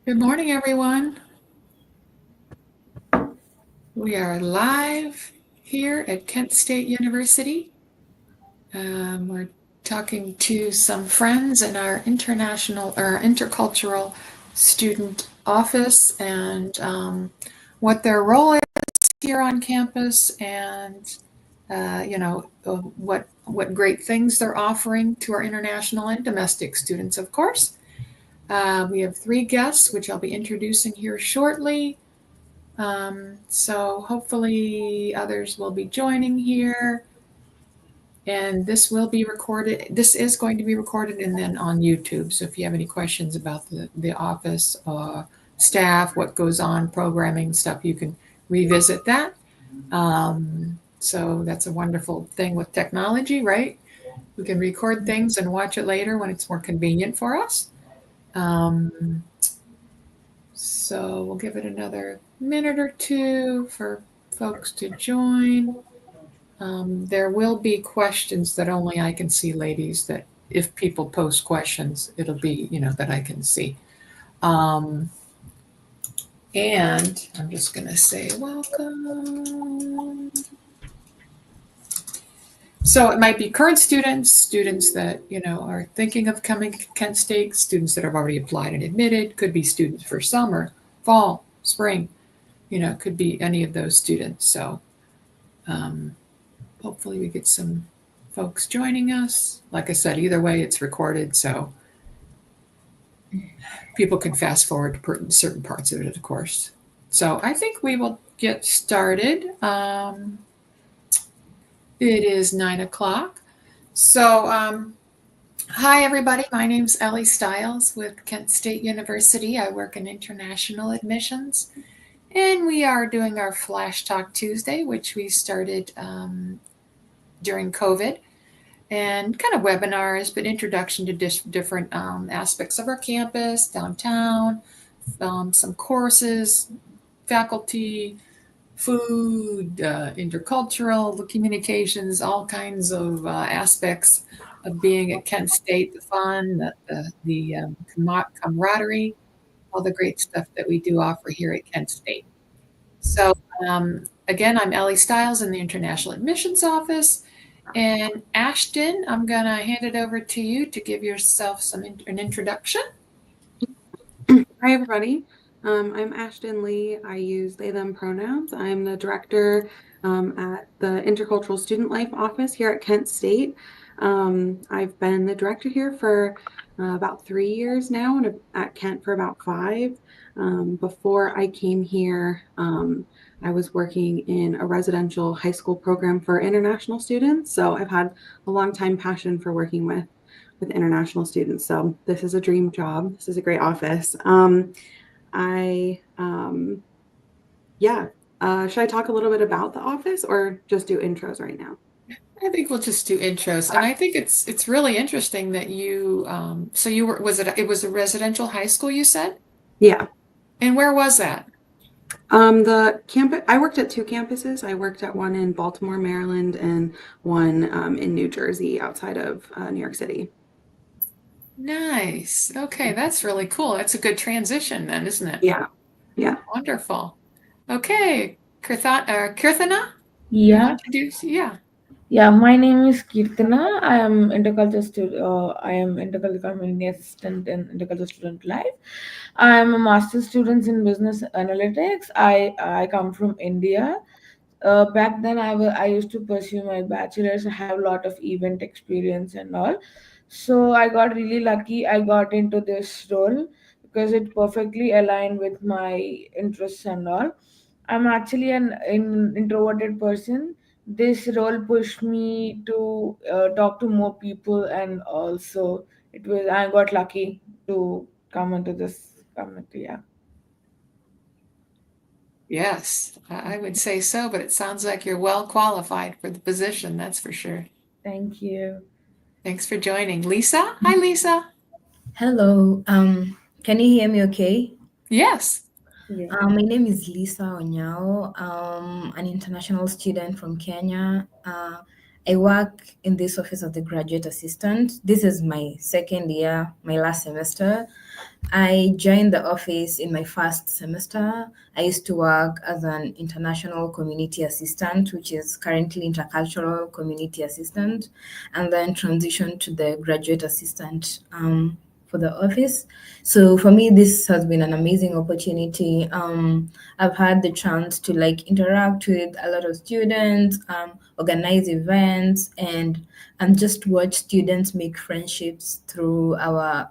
Good morning, everyone. We are live here at Kent State University. We're talking to some friends in our international or intercultural student office and what their role is here on campus, and what great things they're offering to our international and domestic students, of course. We have three guests, which I'll be introducing here shortly. So hopefully others will be joining here, and this will be recorded. This is going to be recorded and then on YouTube. So if you have any questions about the office, staff, what goes on, programming stuff, you can revisit that. So that's a wonderful thing with technology, right? We can record things and watch it later when it's more convenient for us. Um, so we'll give it another minute or two for folks to join. There will be questions that only I can see, ladies, that if people post questions, it'll be, that I can see. Um, and I'm just going to say welcome. So it might be current students, students that, are thinking of coming to Kent State, students that have already applied and admitted, could be students for summer, fall, spring, it could be any of those students. So um, hopefully we get some folks joining us. Like I said, either way, it's recorded, so people can fast forward to certain parts of it, of course. So I think we will get started. It is 9 o'clock. So, hi everybody. My name's Ellie Stiles with Kent State University. I work in international admissions, and we are doing our Flash Talk Tuesday, which we started during COVID, and kind of webinars, but introduction to different aspects of our campus, downtown, some courses, faculty, food, intercultural, the communications, all kinds of aspects of being at Kent State, the fun, the camaraderie, all the great stuff that we do offer here at Kent State. So again, I'm Ellie Stiles in the International Admissions Office. And Ashton, I'm going to hand it over to you to give yourself an introduction. Hi, everybody. I'm Ashton Leigh. I use they, them pronouns. I'm the director at the Intercultural Student Life Office here at Kent State. I've been the director here for about 3 years now, and at Kent for about 5. Before I came here, I was working in a residential high school program for international students. So I've had a long time passion for working with international students. So this is a dream job. This is a great office. Should I talk a little bit about the office or just do intros right now? I think we'll just do intros, and I think it's really interesting that you. So you were it was a residential high school, you said? Yeah. And where was that? The campus. I worked at 2 campuses. I worked at one in Baltimore, Maryland, and one in New Jersey, outside of New York City. Nice. Okay, that's really cool. That's a good transition then, isn't it? Yeah. Yeah. Wonderful. Okay, Kirthana, you Yeah, want to do? Yeah. yeah. My name is Kirtana. I am intercultural community assistant in intercultural student life. I am a master's student in business analytics. I come from India. Back then, I used to pursue my bachelor's. I have a lot of event experience and all. So I got really lucky. I got into this role because it perfectly aligned with my interests and all. I'm actually an introverted person. This role pushed me to talk to more people, and also I got lucky to come into this community. Yeah, Yes, I would say so, but it sounds like you're well qualified for the position, that's for sure. thank you. Thanks for joining. Lisa? Hi, Lisa. Hello. Can you hear me okay? Yes. Yeah. My name is Lisa Onyao. An international student from Kenya. I work in this office as the graduate assistant. This is my second year, my last semester. I joined the office in my first semester. I used to work as an international community assistant, which is currently intercultural community assistant, and then transitioned to the graduate assistant for the office. So for me, this has been an amazing opportunity. I've had the chance to like interact with a lot of students, organize events, and just watch students make friendships through our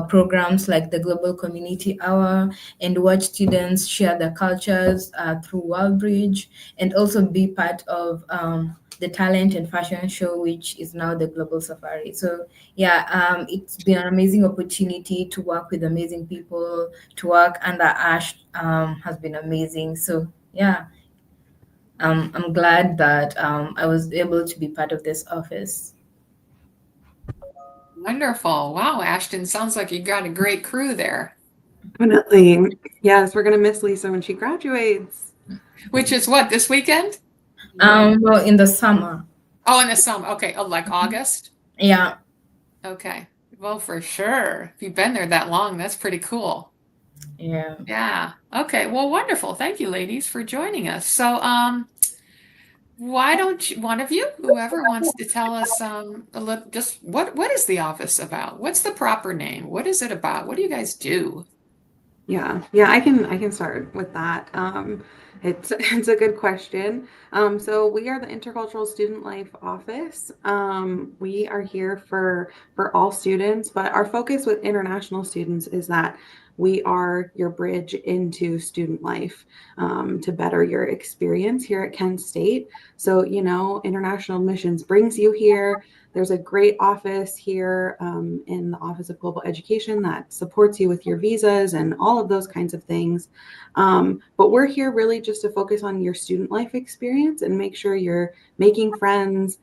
programs like the Global Community Hour, and watch students share their cultures through Wallbridge, and also be part of the talent and fashion show, which is now the Global Safari. So yeah, it's been an amazing opportunity to work with amazing people. To work under Ash has been amazing. So yeah, I'm glad that I was able to be part of this office. Wonderful. Wow, Ashton, sounds like you got a great crew there. Definitely. Yes, we're going to miss Lisa when she graduates. Which is what, this weekend? Well, in the summer. Oh, in the summer. Okay. Oh, like August? Yeah. Okay. Well, for sure. If you've been there that long, that's pretty cool. Yeah. Yeah. Okay. Well, wonderful. Thank you, ladies, for joining us. So, why don't you, one of you, whoever wants to tell us a little, just what is the office about? What's the proper name? What is it about? What do you guys do? Yeah, I can start with that. It's a good question. So we are the Intercultural Student Life Office. We are here for all students, but our focus with international students is that we are your bridge into student life to better your experience here at Kent State. So, international admissions brings you here. There's a great office here in the Office of Global Education that supports you with your visas and all of those kinds of things. But we're here really just to focus on your student life experience and make sure you're making friends,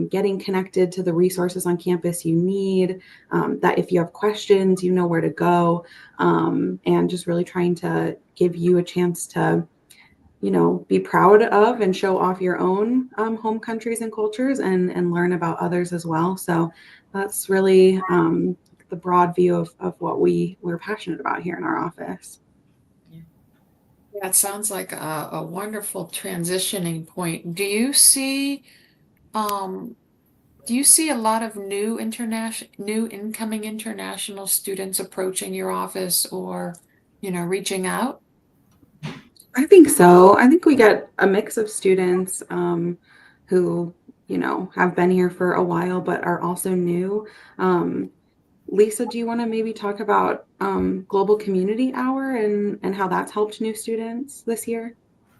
getting connected to the resources on campus you need, that if you have questions, you know where to go, and just really trying to give you a chance to be proud of and show off your own home countries and cultures and learn about others as well. So that's really the broad view of what we're passionate about here in our office. Yeah, it sounds like a wonderful transitioning point. Do you see a lot of new incoming international students approaching your office or, reaching out? I think so. I think we get a mix of students who, have been here for a while but are also new. Lisa, do you want to maybe talk about Global Community Hour and how that's helped new students this year?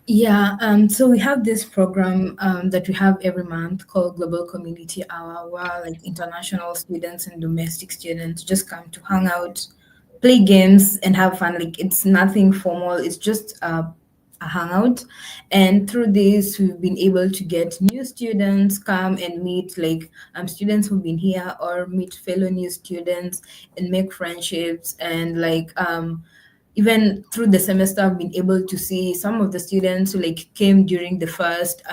Yeah, so we have this program that we have every month called Global Community Hour, where like international students and domestic students just come to hang out, play games, and have fun. Like it's nothing formal; it's just a hangout. And through this, we've been able to get new students come and meet like students who've been here, or meet fellow new students and make friendships, and like even through the semester I've been able to see some of the students who like came during the first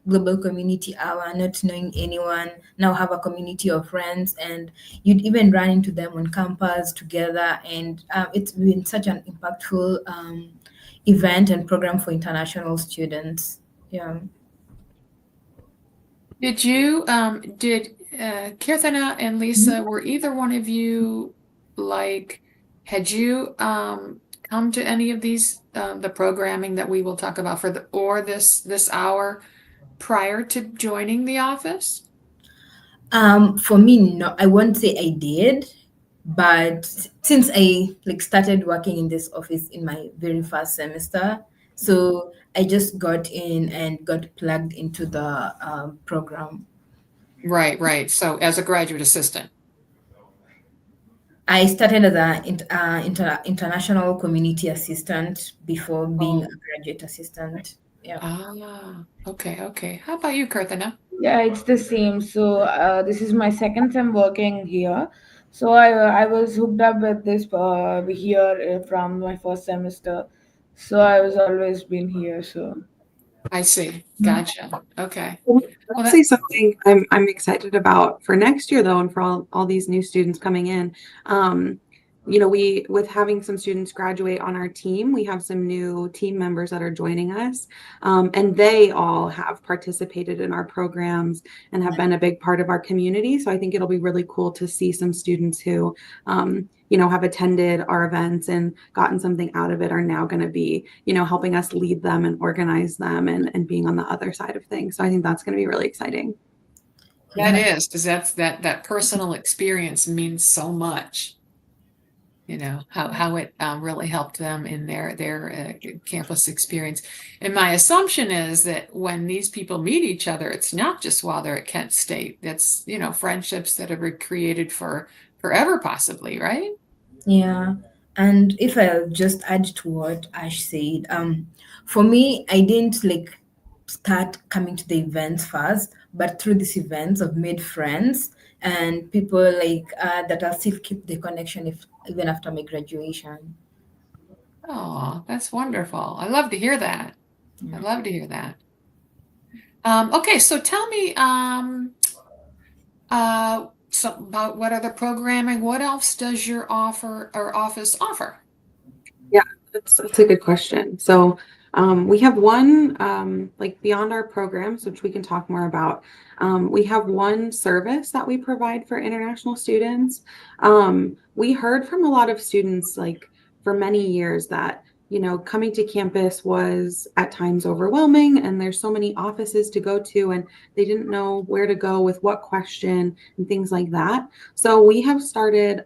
global community hour not knowing anyone now have a community of friends, and you'd even run into them on campus together, and it's been such an impactful event and program for international students. Yeah. Did Kirthana and Lisa, were either one of you had you come to any of these the programming that we will talk about this hour prior to joining the office? For me, no, I won't say I did, but since I like started working in this office in my very first semester, so I just got in and got plugged into the program. Right. So as a graduate assistant. I started as an international community assistant before being a graduate assistant. Yeah. Okay. How about you, Kirthana? Yeah, it's the same. So this is my second time working here. So I was hooked up with this here from my first semester. So I was always been here. So I see. Gotcha. Okay. Well, Well, I'll say something I'm excited about for next year though, and for all these new students coming in. We with having some students graduate on our team, we have some new team members that are joining us, and they all have participated in our programs and have been a big part of our community. So I think it'll be really cool to see some students who have attended our events and gotten something out of it are now going to be, helping us lead them and organize them and being on the other side of things. So I think that's going to be really exciting. that Yeah. is, because that personal experience means so much. How it really helped them in their campus experience. And my assumption is that when these people meet each other, it's not just while they're at Kent State. That's, friendships that are created for forever, possibly, right? Yeah. And if I'll just add to what Ash said, for me, I didn't like start coming to the events first, but through these events, I've made friends and people that I'll still keep the connection if even after my graduation. Oh, that's wonderful. I love to hear that. I Yeah. love to hear that. Okay, so tell me about what other programming, what else does your office offer? Yeah, that's a good question. So we have one, like beyond our programs, which we can talk more about. We have one service that we provide for international students. We heard from a lot of students, like for many years, that coming to campus was at times overwhelming, and there's so many offices to go to, and they didn't know where to go with what question and things like that. So we have started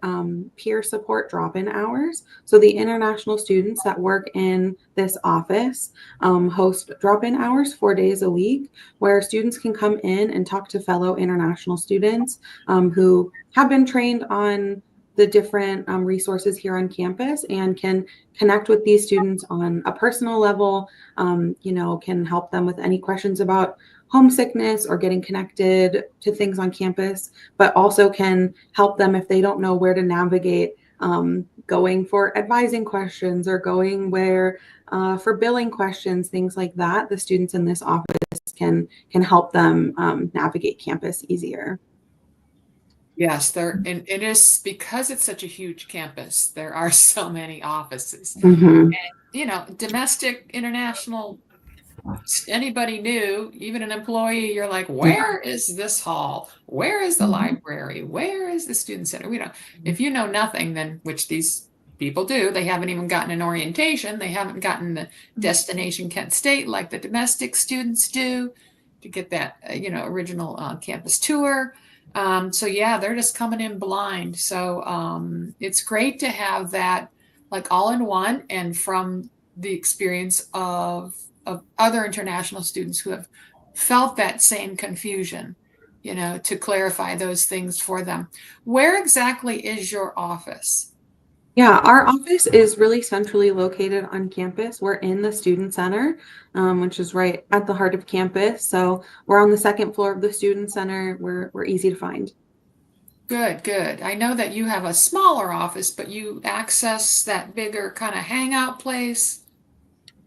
peer support drop-in hours. So the international students that work in this office host drop-in hours 4 days a week, where students can come in and talk to fellow international students who have been trained on the different resources here on campus and can connect with these students on a personal level, can help them with any questions about homesickness or getting connected to things on campus, but also can help them if they don't know where to navigate going for advising questions or going where for billing questions, things like that. The students in this office can help them navigate campus easier. Yes, and it is because it's such a huge campus. There are so many offices. Mm-hmm. Domestic, international, anybody new, even an employee, you're like, Yeah. where is this hall? Where is the library? Where is the student center? If you know nothing, then which these people do, they haven't even gotten an orientation. They haven't gotten the destination Kent State like the domestic students do to get that, original campus tour. So yeah, they're just coming in blind. So it's great to have that like all in one and from the experience of other international students who have felt that same confusion, to clarify those things for them. Where exactly is your office? Yeah, our office is really centrally located on campus. We're in the student center, which is right at the heart of campus. So we're on the second floor of the student center. We're easy to find. Good, good. I know that you have a smaller office, but you access that bigger kind of hangout place.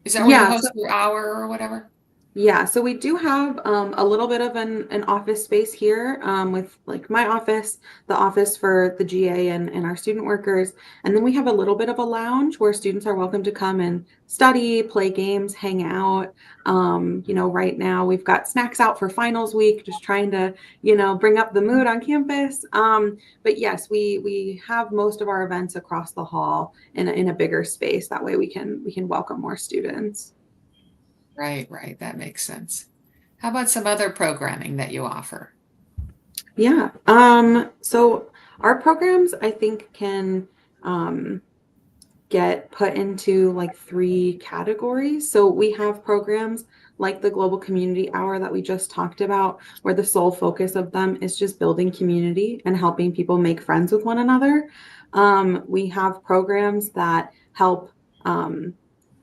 Is that where you Yeah, host your hour or whatever? Yeah, so we do have a little bit of an office space here with like my office, the office for the GA and our student workers. And then we have a little bit of a lounge where students are welcome to come and study, play games, hang out. Right now we've got snacks out for finals week, just trying to, bring up the mood on campus. But yes, we have most of our events across the hall in a bigger space. That way we can welcome more students. Right, right. That makes sense. How about some other programming that you offer? Yeah. So our programs, I think, can get put into like 3 categories. So we have programs like the Global Community Hour that we just talked about, where the sole focus of them is just building community and helping people make friends with one another. We have programs that help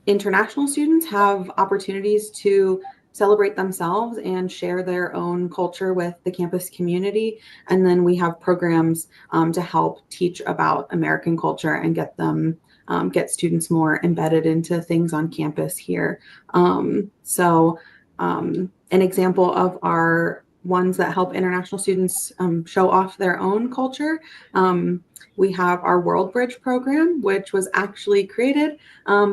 international students have opportunities to celebrate themselves and share their own culture with the campus community. And then we have programs to help teach about American culture and get students more embedded into things on campus here. So an example of our ones that help international students show off their own culture. We have our World Bridge program, which was actually created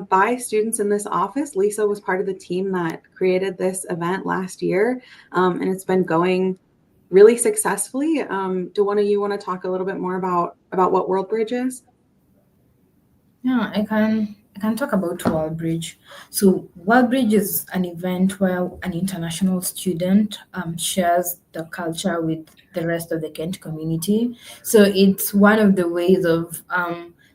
by students in this office. Lisa was part of the team that created this event last year, and it's been going really successfully. Do one of you want to talk a little bit more about what World Bridge is? Yeah, I can talk about Wallbridge. So Wallbridge is an event where an international student shares the culture with the rest of the Kent community. So it's one of the ways of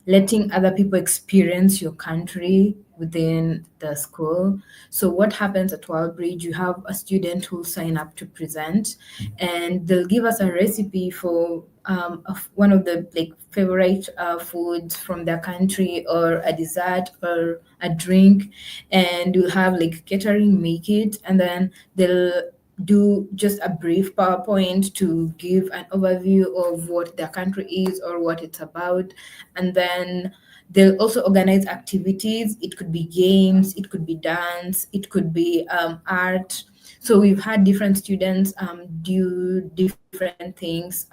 letting other people experience your country within the school. So what happens at Wallbridge? You have a student who sign up to present, and they'll give us a recipe for of one of the like favorite foods from their country, or a dessert or a drink, and we'll have like catering make it, and then they'll do just a brief PowerPoint to give an overview of what their country is or what it's about. And then they'll also organize activities. It could be games, it could be dance, it could be art. So we've had different students do different things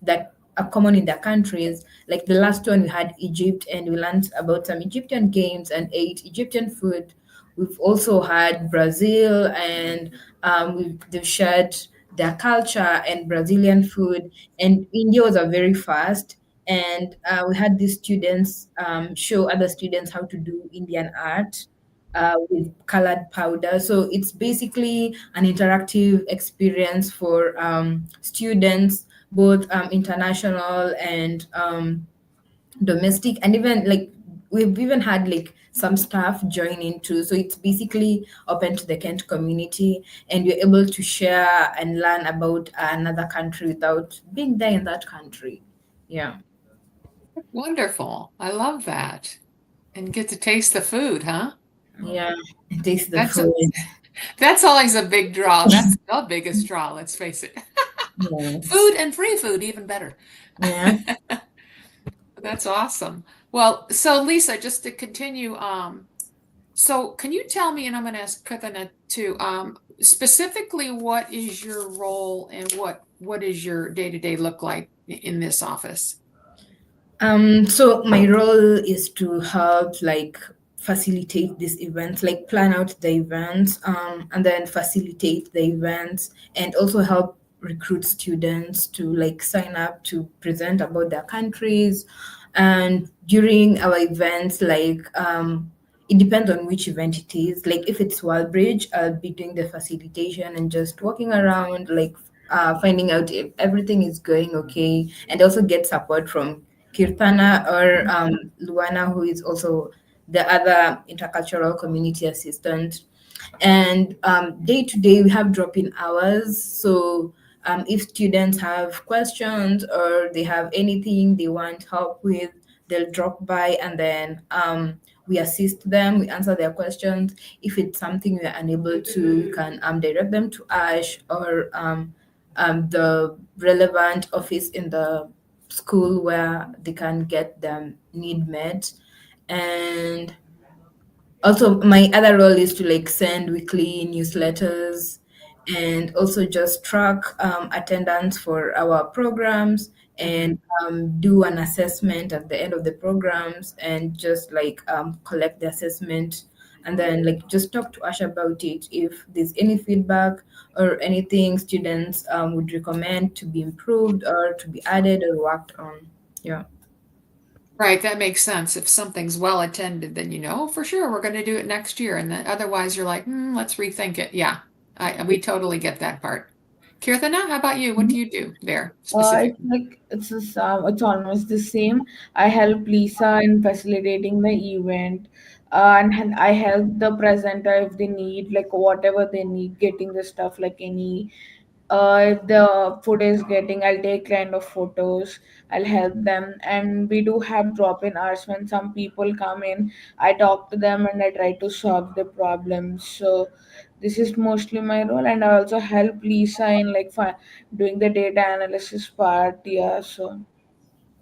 that are common in their countries. Like the last one, we had Egypt, and we learned about some Egyptian games and ate Egyptian food. We've also had Brazil, and they've shared their culture and Brazilian food. And India was a very fast. And we had these students show other students how to do Indian art with colored powder. So it's basically an interactive experience for students, both international and domestic, and even like we've even had like some staff join in too. So it's basically open to the Kent community, and you're able to share and learn about another country without being there in that country. Yeah. Wonderful. I love that. And get to taste the food, huh? Yeah. Taste the That's a, food. that's always a big draw. That's the biggest draw, let's face it. Yes. Food and free food, even better. Yeah. That's awesome. Well, so Lisa, just to continue, so can you tell me, and I'm going to ask Krithana too, specifically what is your role and what is your day-to-day look like in this office? So my role is to help like facilitate these events, like plan out the events, and then facilitate the events, and also help recruit students to like sign up to present about their countries. And during our events, like it depends on which event it is. Like if it's Wallbridge, I'll be doing the facilitation and just walking around, like finding out if everything is going okay, and also get support from Kirtana or Luana, who is also the other intercultural community assistant. And day to day, we have drop-in hours. So if students have questions or they have anything they want help with, they'll drop by, and then we assist them, we answer their questions. If it's something we're unable to, we can direct them to Ash or the relevant office in the school where they can get their need met. And also my other role is to like send weekly newsletters, and also just track attendance for our programs, and do an assessment at the end of the programs, and just like collect the assessment, and then like just talk to Ash about it if there's any feedback or anything students would recommend to be improved or to be added or worked on. Yeah. Right, that makes sense. If something's well attended, then you know for sure we're going to do it next year, and then otherwise you're like, let's rethink it. Yeah, we totally get that part. Kirthana, how about you? What do you do there It's specifically? like it's almost the same. I help Lisa in facilitating the event, and I help the presenter if they need like whatever they need, getting the stuff like any. If the food is getting, I'll take kind of photos. I'll help them, and we do have drop-in hours when some people come in. I talk to them and I try to solve the problems. So this is mostly my role, and I also help Lisa in like doing the data analysis part. Yeah, so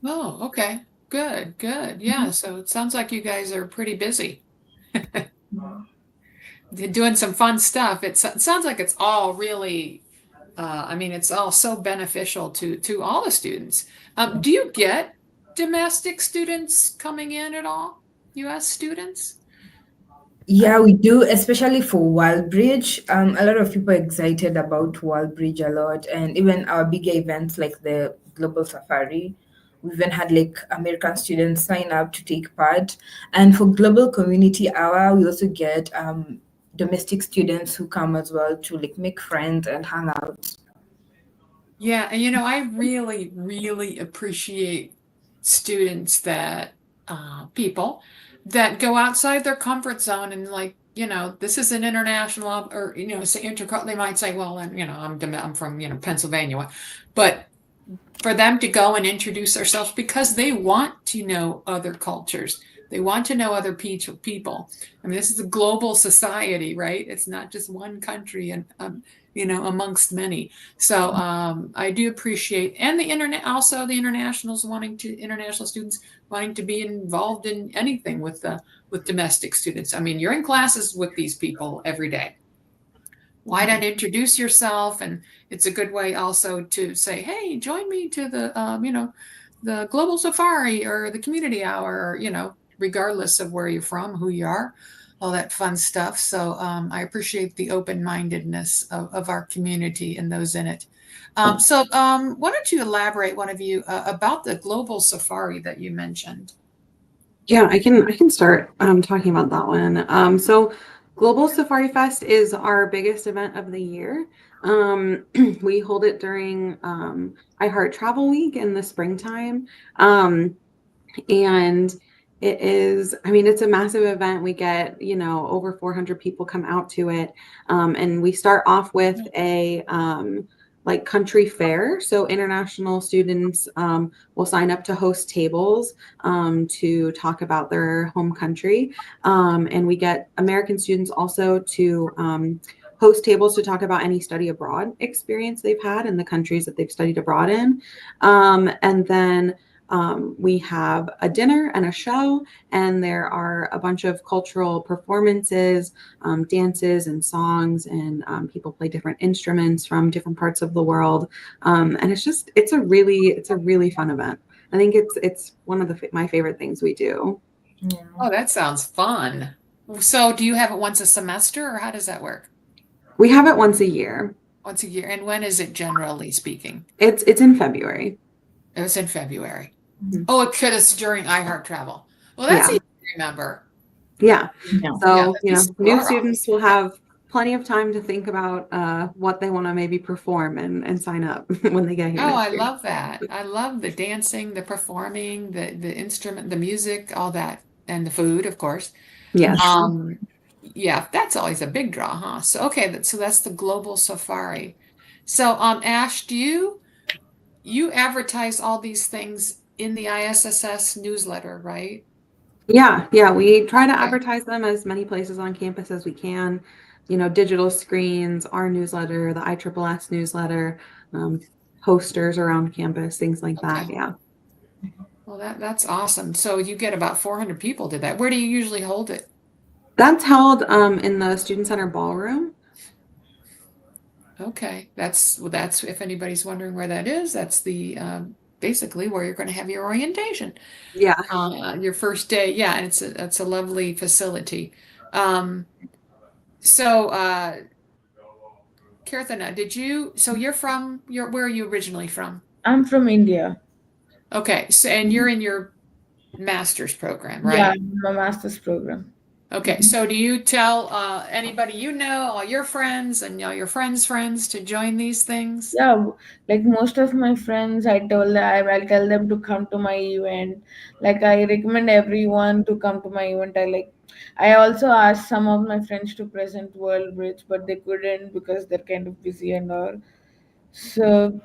Oh, okay. Good, good. Yeah, so it sounds like you guys are pretty busy. doing some fun stuff. It sounds like it's all really, I mean, it's all so beneficial to all the students. Do you get domestic students coming in at all? U.S. students? Yeah, we do, especially for Wallbridge. A lot of people are excited about Wallbridge a lot, and even our bigger events like the Global Safari. We even had like American students sign up to take part. And for Global Community Hour, we also get domestic students who come as well to like make friends and hang out. Yeah, and I really, really appreciate students that people that go outside their comfort zone and like, this is an international or say intercultural. They might say, well, and I'm from Pennsylvania, but for them to go and introduce themselves because they want to know other cultures. They want to know other people. I mean, this is a global society, right? It's not just one country and amongst many. So I do appreciate, and the internet, also the international students wanting to be involved in anything with domestic students. I mean, you're in classes with these people every day. Why not introduce yourself? And it's a good way also to say, hey, join me to the Global Safari or the Community Hour, or, regardless of where you're from, who you are, all that fun stuff. So I appreciate the open-mindedness of our community and those in it. So why don't you elaborate, one of you, about the Global Safari that you mentioned? Yeah, I can start talking about that one. So Global Safari Fest is our biggest event of the year. We hold it during iHeart Travel Week in the springtime. And it is, I mean, it's a massive event. We get, over 400 people come out to it. And we start off with a like country fair. So international students will sign up to host tables to talk about their home country. And we get American students also to host tables to talk about any study abroad experience they've had in the countries that they've studied abroad in. And then we have a dinner and a show, and there are a bunch of cultural performances, dances and songs, and people play different instruments from different parts of the world. And it's a really fun event. I think it's one of my favorite things we do. Yeah. Oh, that sounds fun. So do you have it once a semester, or how does that work? We have it once a year. Once a year. And when is it, generally speaking? It's in February. It's in February. Mhm. Oh, it could. It's during iHeart Travel. Well, that's Yeah. easy to remember. Yeah. Yeah. So, Yeah, new students will have plenty of time to think about what they want to maybe perform and sign up when they get here. Oh, next I year. love that. I love the dancing, the performing, the instrument, the music, all that, and the food, of course. Yes. Yeah, that's always a big draw, huh? So okay, so that's the Global Safari. So Ash, do you advertise all these things in the ISSS newsletter, right? Yeah. We try to Okay. advertise them as many places on campus as we can. Digital screens, our newsletter, the ISSS newsletter, posters around campus, things like that. Okay. Yeah. Well, that's awesome. So you get about 400 people to that. Where do you usually hold it? That's held in the Student Center ballroom. Okay, that's if anybody's wondering where that is, that's the basically where you're going to have your orientation. Yeah. Your first day. Yeah, and it's a lovely facility. So Kirthana, so where are you originally from? I'm from India. Okay, so and you're in your master's program, right? Yeah, my master's program. Okay, so do you tell anybody all your friends and all your friends' friends to join these things? Yeah, like most of my friends, I'll tell them to come to my event. Like I recommend everyone to come to my event. I also asked some of my friends to present World Bridge, but they couldn't because they're kind of busy and all. So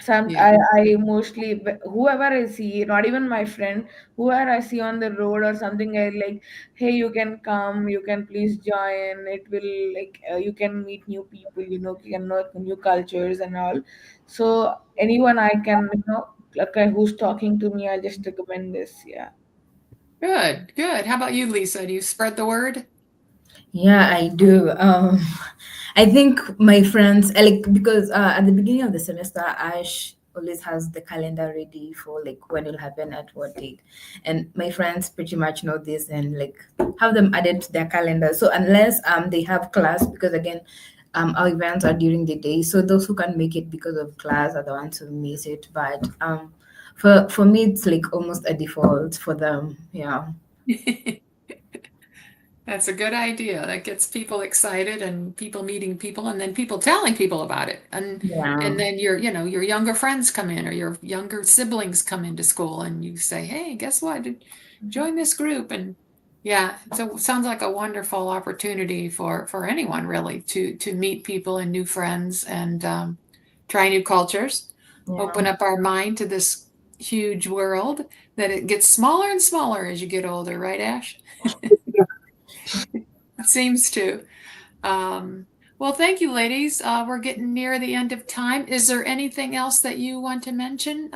Yeah. I mostly, whoever I see, not even my friend, whoever I see on the road or something, I like, hey, you can come, you can please join. It will you can meet new people, you can know new cultures and all. So anyone I can, who's talking to me, I just recommend this. Yeah. Good. How about you, Lisa? Do you spread the word? Yeah, I do. I think my friends because at the beginning of the semester, Ash always has the calendar ready for like when it'll happen at what date, and my friends pretty much know this and like have them added to their calendar. So unless they have class, because again, our events are during the day, so those who can make it because of class are the ones who miss it. But for me, it's like almost a default for them. Yeah. That's a good idea. That gets people excited and people meeting people and then people telling people about it. Yeah. And then your younger friends come in or your younger siblings come into school and you say, "Hey, guess what? Join this group." And yeah, so it sounds like a wonderful opportunity for anyone really to meet people and new friends and try new cultures, open up our mind to this huge world that it gets smaller and smaller as you get older, right, Ash? It seems to. Well, thank you, ladies. We're getting near the end of time. Is there anything else that you want to mention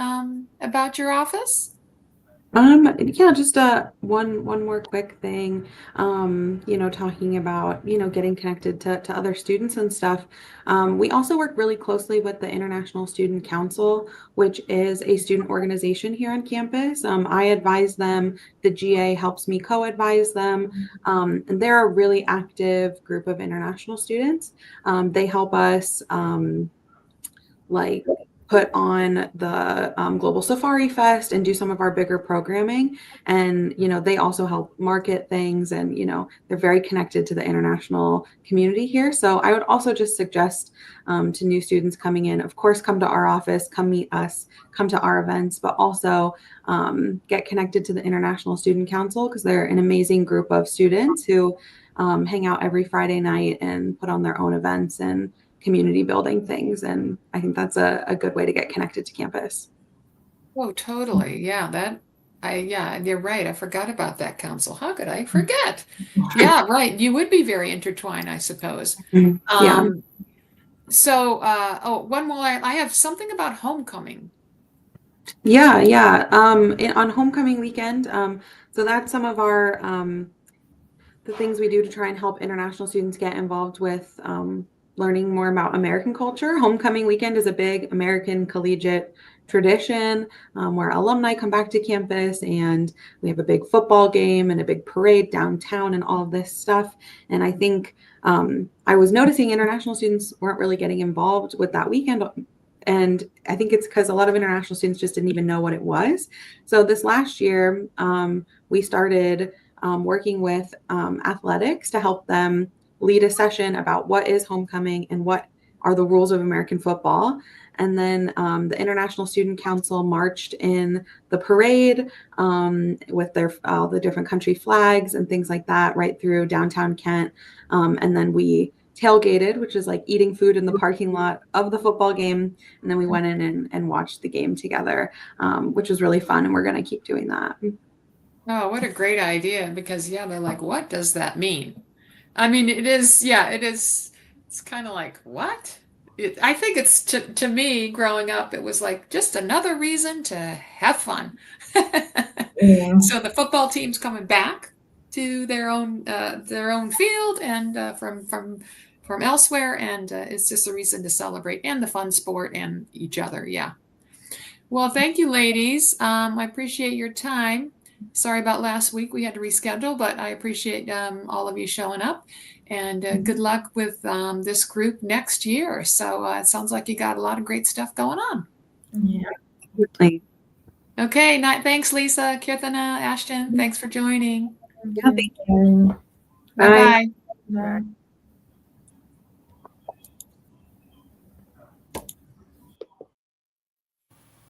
about your office? Yeah, just one more quick thing. Talking about, getting connected to other students and stuff. We also work really closely with the International Student Council, which is a student organization here on campus. I advise them, the GA helps me co-advise them. And they're a really active group of international students. They help us like put on the Global Safari Fest and do some of our bigger programming. And, they also help market things and, they're very connected to the international community here. So I would also just suggest to new students coming in, of course, come to our office, come meet us, come to our events, but also get connected to the International Student Council because they're an amazing group of students who hang out every Friday night and put on their own events and community building things. And I think that's a good way to get connected to campus. Oh, totally. Yeah, you're right. I forgot about that council. How could I forget? Yeah, right. You would be very intertwined, I suppose. Yeah. One more. I have something about homecoming. Yeah. On homecoming weekend, so that's some of our the things we do to try and help international students get involved with learning more about American culture. Homecoming weekend is a big American collegiate tradition where alumni come back to campus and we have a big football game and a big parade downtown and all of this stuff. And I think I was noticing international students weren't really getting involved with that weekend. And I think it's because a lot of international students just didn't even know what it was. So this last year, we started working with athletics to help them lead a session about what is homecoming and what are the rules of American football. And then the International Student Council marched in the parade with all the different country flags and things like that right through downtown Kent. And then we tailgated, which is like eating food in the parking lot of the football game. And then we went in and watched the game together, which was really fun. And we're going to keep doing that. Oh, what a great idea. Because they're like, what does that mean? I mean, it is, it's kind of like, what? I think it's to me growing up, it was like just another reason to have fun. Yeah. So the football team's coming back to their own field and from elsewhere, and it's just a reason to celebrate and the fun sport and each other. Yeah. Well, thank you, ladies. I appreciate your time. Sorry about last week. We had to reschedule, but I appreciate all of you showing up. And good luck with this group next year. So it sounds like you got a lot of great stuff going on. Yeah. Okay. Thanks, Lisa, Kirthana, Ashton. Thanks for joining. Yeah, thank you. Bye-bye. Bye.